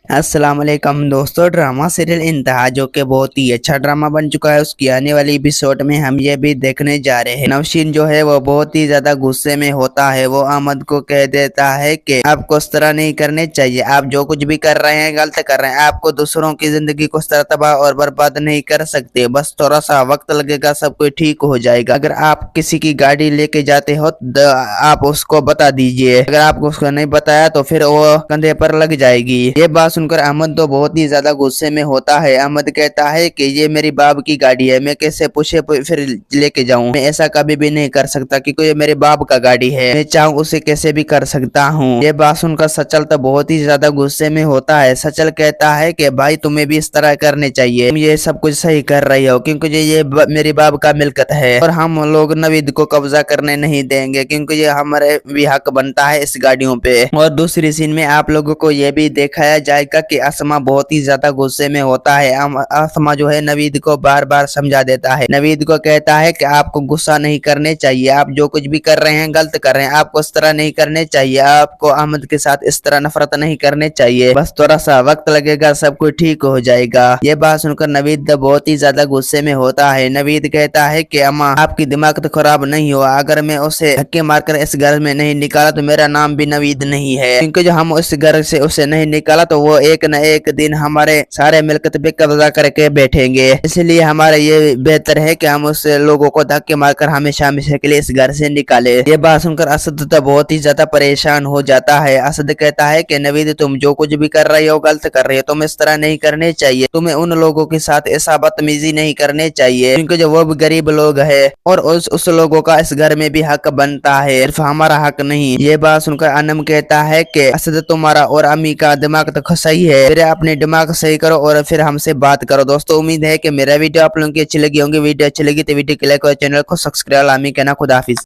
अस्सलाम वालेकुम दोस्तों, ड्रामा सीरियल इंतहा जो कि बहुत ही अच्छा ड्रामा बन चुका है, उसकी आने वाली एपिसोड में हम ये भी देखने जा रहे हैं। नौशीन जो है वो बहुत ही ज्यादा गुस्से में होता है। वो अहमद को कह देता है कि आपको इस तरह नहीं करने चाहिए, आप जो कुछ भी कर रहे हैं गलत कर रहे हैं। आपको दूसरों की जिंदगी को इस तरह तबाह और बर्बाद नहीं कर सकते, बस थोड़ा सा वक्त लगेगा, सब कुछ ठीक हो जाएगा। अगर आप किसी की गाड़ी लेके जाते हो तो आप उसको बता दीजिए, अगर आपको उसको नहीं बताया तो फिर वो कंधे पर लग जाएगी। ये बात सुनकर अहमद तो बहुत ही ज्यादा गुस्से में होता है। अहमद कहता है कि ये मेरी बाप की गाड़ी है, मैं कैसे पूछे फिर लेके जाऊं? मैं ऐसा कभी भी नहीं कर सकता क्योंकि ये मेरे बाप का गाड़ी है, मैं चाहूँ उसे कैसे भी कर सकता हूँ। ये बात सुनकर सचल तो बहुत ही ज्यादा गुस्से में होता है। सचल कहता है कि भाई तुम्हें भी इस तरह करने चाहिए, तुम ये सब कुछ सही कर रही हो क्योंकि ये मेरी बाप का मिल्कत है और हम लोग नवीद को कब्जा करने नहीं देंगे क्योंकि ये हमारे भी हक बनता है इस गाड़ियों पे। और दूसरी सीन में आप लोगों को ये भी दिखाया जाएगा कि असमा बहुत ही ज्यादा गुस्से में होता है। असमा जो है नवीद को बार बार समझा देता है, नवीद को कहता है कि आपको गुस्सा नहीं करने चाहिए, आप जो कुछ भी कर रहे हैं गलत कर रहे हैं, आपको इस तरह नहीं करने चाहिए, आपको अहमद के साथ इस तरह नफरत नहीं करने चाहिए, बस थोड़ा सा वक्त लगेगा, सब कुछ ठीक हो जाएगा। ये बात सुनकर नवीद बहुत ही ज्यादा गुस्से में होता है। नवीद कहता है कि अम्मा आपकी दिमाग तो खराब नहीं हुआ, अगर मैं उसे धक्के मारकर इस घर में नहीं निकाला तो मेरा नाम भी नवीद नहीं है, क्योंकि जो हम उस घर से उसे नहीं निकाला तो वो एक न एक दिन हमारे सारे मिलकत पे कब्जा करके बैठेंगे। इसलिए हमारा ये बेहतर है कि हम उस लोगों को धक्के मारकर हमेशा हमेशा के लिए इस घर से निकाले। ये बात सुनकर असद तो बहुत ही ज्यादा परेशान हो जाता है। असद कहता है कि नवीद तुम जो कुछ भी कर रहे हो गलत कर रहे हो, तुम इस तरह नहीं करने चाहिए, तुम्हें उन लोगों के साथ ऐसा बदतमीजी नहीं करने चाहिए क्योंकि जो वो भी गरीब लोग है और उस लोगों का इस घर में भी हक बनता है, सिर्फ हमारा हक नहीं। ये बात सुनकर अनम कहता है कि असद तुम्हारा और अम्मी का दिमाग तो सही है, फिर अपने दिमाग सही करो और फिर हमसे बात करो। दोस्तों उम्मीद है कि मेरा वीडियो आप लोगों की अच्छी लगी होंगी। वीडियो अच्छी लगी तो वीडियो को लाइक और चैनल को सब्सक्राइब लामी कहना। खुदा हाफिज।